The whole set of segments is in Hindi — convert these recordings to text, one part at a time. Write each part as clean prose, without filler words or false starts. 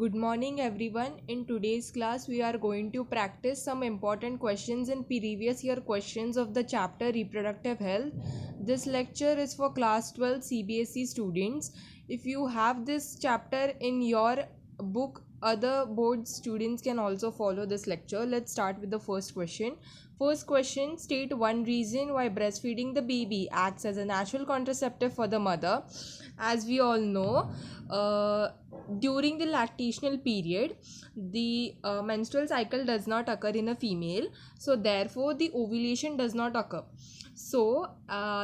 Good morning everyone. In today's class we are going to practice some important questions in previous year questions of the chapter reproductive health. This lecture is for class 12 CBSE students. If you have this chapter in your book, other board students can also follow this lecture. Let's start with the first question. First question, state one reason why breastfeeding the baby acts as a natural contraceptive for the mother. As we all know, during the lactational period, the menstrual cycle does not occur in a female, so therefore the ovulation does not occur. So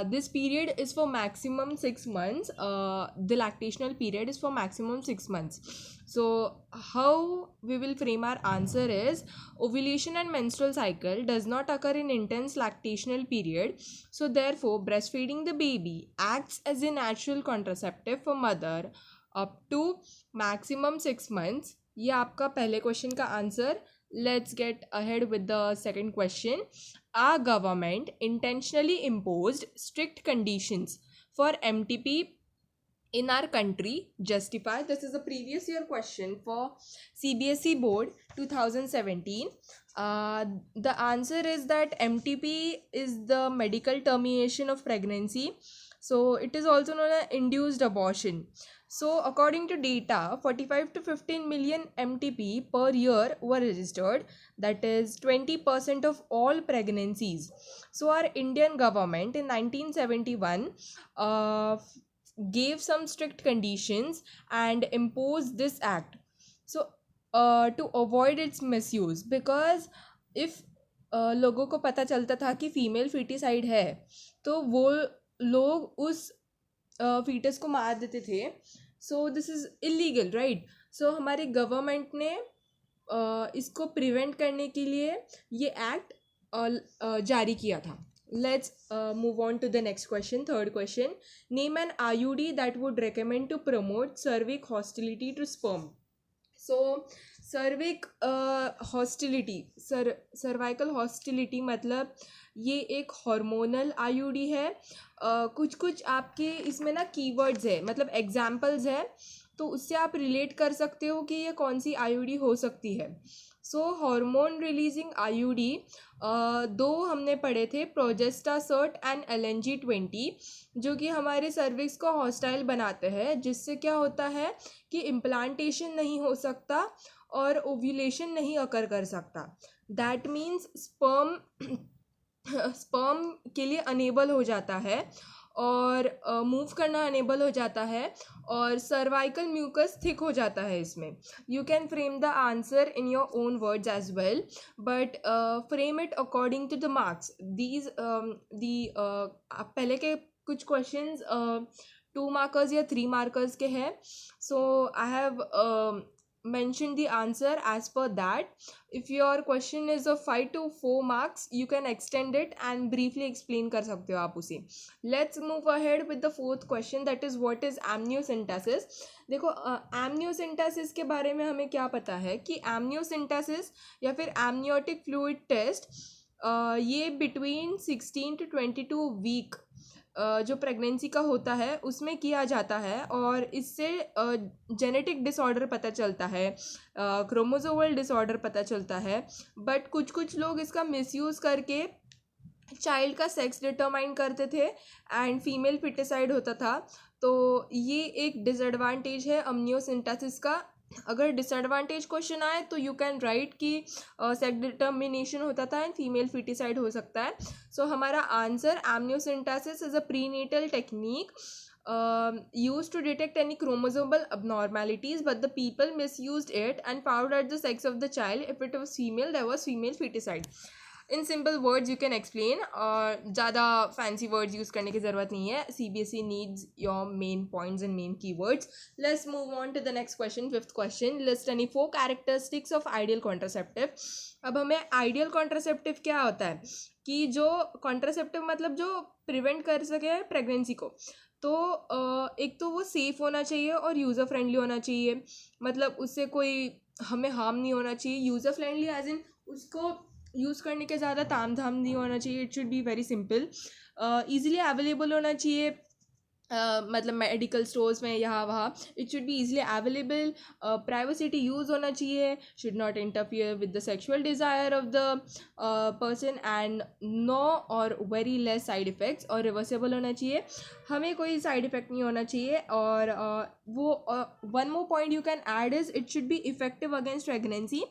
this period is for maximum 6 months. The lactational period is for maximum 6 months. So how we will frame our answer is, ovulation and menstrual cycle does not occur in intense lactational period, so therefore breastfeeding the baby acts as a natural contraceptive for mother up to maximum 6 months. ये आपका पहले क्वेश्चन का answer. Let's get ahead with the second question. Our government intentionally imposed strict conditions for MTP in our country. Justify. This is a previous year question for CBSE board 2017. The answer is that MTP is the medical termination of pregnancy, so it is also known as induced abortion. So according to data, 45 to 15 million MTP per year were registered, that is 20% of all pregnancies. So our Indian government in 1971 gave some strict conditions and imposed this act, so to avoid its misuse, because if लोगों को पता चलता था कि फीमेल फीटिसाइड है तो वो लोग उस फीटस को मार देते थे. So this is illegal, right. So हमारी गवर्नमेंट ने इसको प्रिवेंट करने के लिए ये एक्ट जारी किया था. Let's move on to the next question. Third question, name an IUD that would recommend to promote cervic hostility to sperm. So cervic hostility, cervical hostility मतलब ये एक hormonal IUD है. कुछ कुछ आपके इसमें ना keywords है, मतलब examples है, तो उससे आप रिलेट कर सकते हो कि ये कौन सी IUD हो सकती है. सो हार्मोन रिलीजिंग IUD दो हमने पढ़े थे, प्रोजेस्टासर्ट एंड LNG-20, जो कि हमारे सर्विक्स को हॉस्टाइल बनाते हैं, जिससे क्या होता है कि इम्प्लांटेशन नहीं हो सकता और ओव्यूलेशन नहीं अकर कर सकता. दैट मीन्स स्पर्म के लिए अनेबल हो जाता है और मूव करना अनेबल हो जाता है और सर्वाइकल म्यूकस थिक हो जाता है इसमें. You can frame the answer in your own words as well, but frame it according to the marks. These पहले के कुछ क्वेश्चंस 2 मार्कर्स या 3 मार्कर्स के हैं. So I have mention the answer as per that. If your question is of 5 to 4 marks, you can extend it and briefly explain कर सकते हो आप उसे. Let's move ahead with the fourth question, that is what is amniocentesis. देखो amniocentesis के बारे में हमें क्या पता है कि amniocentesis या फिर amniotic fluid test ये between 16 to 22 week जो प्रेगनेंसी का होता है उसमें किया जाता है, और इससे जेनेटिक डिसऑर्डर पता चलता है, क्रोमोसोमल डिसऑर्डर पता चलता है. बट कुछ कुछ लोग इसका मिसयूज़ करके चाइल्ड का सेक्स डिटरमाइन करते थे एंड फीमेल फिटिसाइड होता था. तो ये एक डिसएडवांटेज है अम्नियोसिंथेसिस का. अगर डिसएडवांटेज क्वेश्चन आए तो यू कैन राइट कि सेक्स डिटर्मिनेशन होता था एंड फीमेल फिटिसाइड हो सकता है. सो हमारा answer, amniocentesis is a prenatal technique used to detect any chromosomal abnormalities, but the people misused it and found out the sex of the child. If it was female, there was female feticide. In simple words you can explain, और ज़्यादा फैंसी वर्ड्स यूज़ करने की ज़रूरत नहीं है. CBSE needs your main points and main keywords. Let's move on to the next question. Fifth question, list any 4 characteristics of ideal contraceptive. अब हमें आइडियल कॉन्ट्रासेप्टिव क्या होता है कि जो कॉन्ट्रासेप्टिव मतलब जो प्रिवेंट कर सके प्रेगनेंसी को, तो एक तो वो सेफ़ होना चाहिए और यूज़र फ्रेंडली होना चाहिए. मतलब उससे कोई हमें हार्म नहीं होना चाहिए. यूज़र फ्रेंडली एज इन उसको यूज़ करने के ज़्यादा ताम झाम नहीं होना चाहिए. It should be very simple. Easily available होना चाहिए, मतलब मेडिकल स्टोर्स में यहाँ वहाँ. It should be easily available. Privacy use होना चाहिए. Should not interfere with the sexual desire of the person. And no और वेरी लेस साइड इफ़ेक्ट्स. और रिवर्सेबल होना चाहिए. हमें कोई साइड इफ़ेक्ट नहीं होना चाहिए. और वो one more point you can add is it should be effective against pregnancy.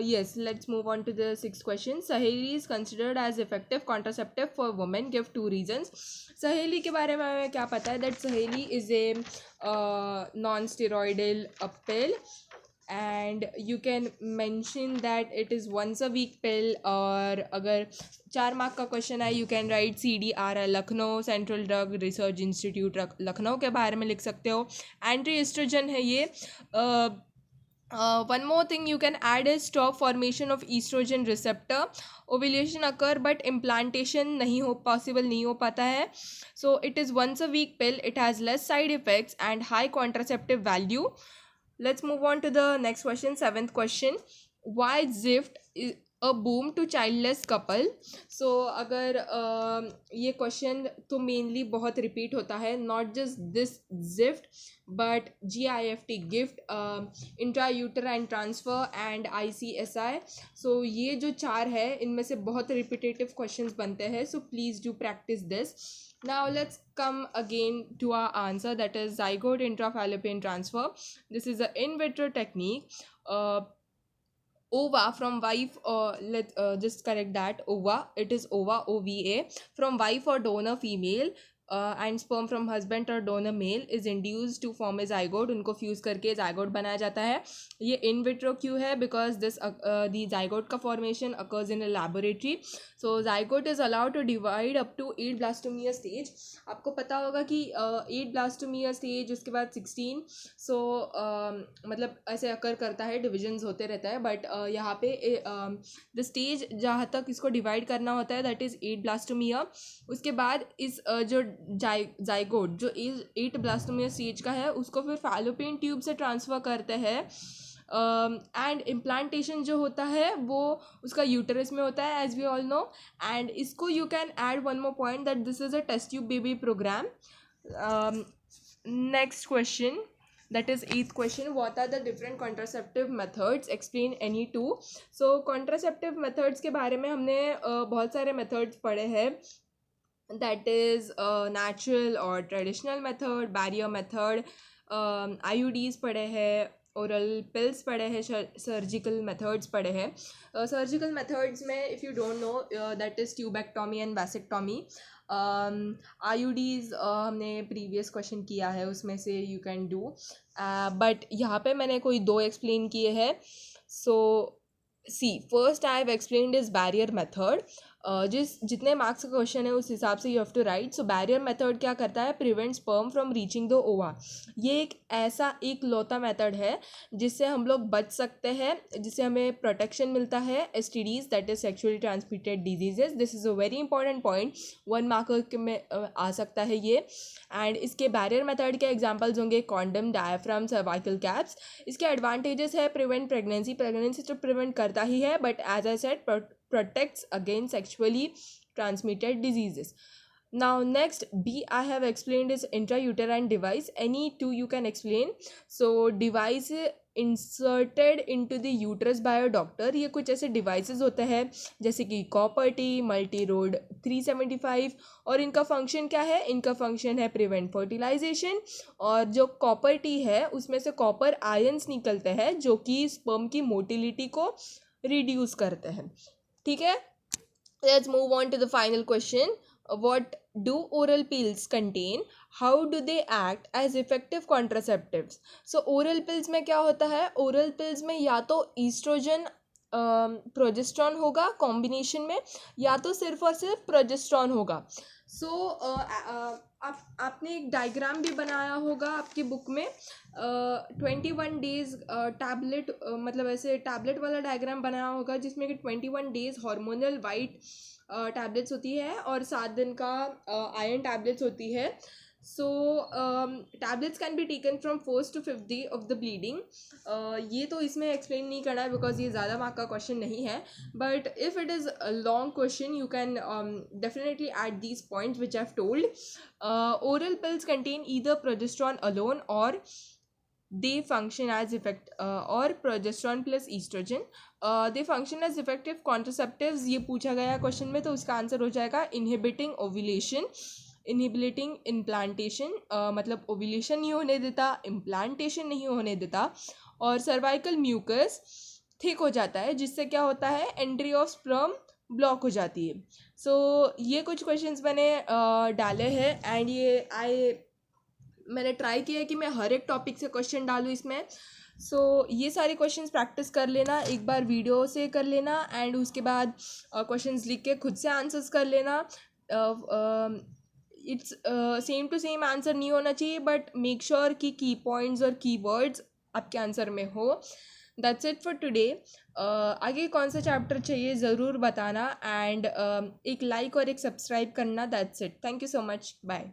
Yes, let's move on to the sixth question. Saheli is considered as effective contraceptive for women. Give two reasons. सहेली के बारे में हमें क्या पता है? That Saheli is a non steroidal pill. And you can mention that it is once a week pill. और अगर 4 मार्क का क्वेश्चन है, you can write CDR Lucknow central drug research institute Lucknow के बारे में लिख सकते हो. एंटी एस्ट्रोजन है ये. One more thing you can add is stop formation of estrogen receptor. Ovulation occur but implantation नहीं हो possible, नहीं हो पाता है. So it is once a week pill. It has less side effects and high contraceptive value. Let's move on to the next question. Seventh question. Why Zwift is a boom to childless couple? So अगर ये क्वेश्चन तो मेनली बहुत रिपीट होता है. Not just this Zwift but GIFT gift, intra uterine transfer and ICSI. सो ये जो 4 है इनमें से बहुत रिपीटेटिव क्वेश्चंस बनते हैं. So please do practice this. Now let's come again to our answer, that is zygote intrafallopian transfer. This is a in vitro technique. Ova from wife, let just correct that. Ova, it is ova, OVA, from wife or donor female. And sperm from husband or donor male is induced to form a zygote. उनको फ्यूज़ करके zygote बनाया जाता है. ये in vitro क्यों है? Because this the zygote का formation occurs in a laboratory. So zygote is allowed to divide up to 8 blastomere stage. आपको पता होगा कि 8 blastomere stage, उसके बाद 16. So मतलब ऐसे occur करता है, divisions होते रहता है. बट यहाँ पे द स्टेज जहाँ तक इसको डिवाइड करना होता है दैट इज़ 8 ब्लास्टोमिया. उसके बाद इस जो जाइगोट जो 8 ब्लास्टोमिया स्टेज का है उसको फिर फैलोपियन ट्यूब से ट्रांसफ़र करते हैं. एंड इम्प्लांटेशन जो होता है वो उसका यूटरस में होता है, as we all know. And इसको you can add one more point that this is a test tube baby programme. Next question, that is 8th question. What are the different contraceptive methods? Explain any two. So contraceptive methods के बारे में हमने बहुत सारे methods पढ़े हैं. That is natural or traditional method, barrier method, IUDs पढ़े हैं, oral pills पढ़े हैं, surgical methods पढ़े हैं. Surgical methods में if you don't know that is tubectomy and vasectomy. IUDs हमने प्रीवियस क्वेश्चन किया है, उसमें से यू कैन डू. बट यहाँ पे मैंने कोई 2 एक्सप्लेन किए हैं. So see first I have explained is barrier method. जितने मार्क्स का क्वेश्चन है उस हिसाब से you have to write. So barrier method क्या करता है? Prevent sperm from reaching the ova. ये एक ऐसा एक लौता मेथड है जिससे हम लोग बच सकते हैं, जिससे हमें प्रोटेक्शन मिलता है STDs, that is sexually transmitted diseases. This is a very important point. 1 mark में आ सकता है ये. एंड इसके बैरियर मेथड के एग्जांपल्स होंगे कॉन्डम, डायफ्राम, सर्वाइकल कैप्स. इसके एडवांटेजेस है प्रिवेंट प्रेगनेंसी तो प्रिवेंट करता ही है, but as I said protects against sexually transmitted diseases. Now next B I have explained is intrauterine device. Any two you can explain. So device inserted into the uterus by a doctor. ये कुछ ऐसे डिवाइसेस होते हैं जैसे कि कॉपर टी, मल्टी रोड 375. और इनका फंक्शन क्या है? इनका फंक्शन है प्रिवेंट फर्टिलाइजेशन. और जो कॉपर टी है उसमें से कॉपर आयंस निकलते हैं जो कि स्पर्म की मोटिलिटी को रिड्यूस करते हैं. ठीक है. Let's move on to the final question. What do oral pills contain? How do they act as effective contraceptives? So oral pills में क्या होता है? oral pills में या तो ईस्ट्रोजन प्रोजेस्ट्रॉन होगा कॉम्बिनेशन में, या तो सिर्फ और सिर्फ प्रोजेस्ट्रॉन होगा. सो आपने एक डायग्राम भी बनाया होगा आपकी बुक में. 21 डेज टैबलेट, मतलब ऐसे टैबलेट वाला डायग्राम बनाया होगा जिसमें कि 21 डेज हार्मोनल वाइट टैबलेट्स होती है और 7 दिन का आयरन टैबलेट्स होती है. So tablets can be taken from first to fifth day of the bleeding. ये तो इसमें एक्सप्लेन नहीं करना है बिकॉज ये ज़्यादा मार्क का क्वेश्चन नहीं है, but if it is a long question you can definitely add these points which I've told. Oral pills contain either progesterone alone or they function as or progesterone plus estrogen. They function as effective contraceptives. ये पूछा गया क्वेश्चन में, तो उसका आंसर हो जाएगा inhibiting ovulation, इनहिबिलिटिंग इम्प्लांटेशन, मतलब ओव्यूलेशन नहीं होने देता, इम्प्लांटेशन नहीं होने देता, और सर्वाइकल म्यूकस थिक हो जाता है, जिससे क्या होता है, एंट्री ऑफ स्पर्म ब्लॉक हो जाती है. सो ये कुछ क्वेश्चंस मैंने डाले हैं एंड मैंने ट्राई किया है कि मैं हर एक टॉपिक से क्वेश्चन डालूँ इसमें. सो ये सारे क्वेश्चंस प्रैक्टिस कर लेना, एक बार वीडियो से कर लेना एंड उसके बाद क्वेश्चंस लिख के खुद से आंसर्स कर लेना. It's same to same answer नहीं होना चाहिए, बट मेक श्योर कि की पॉइंट्स और की वर्ड्स आपके आंसर में हो. That's it for today. आगे कौन सा चैप्टर चाहिए ज़रूर बताना एंड एक लाइक और एक सब्सक्राइब करना. That's it. Thank you so much. Bye.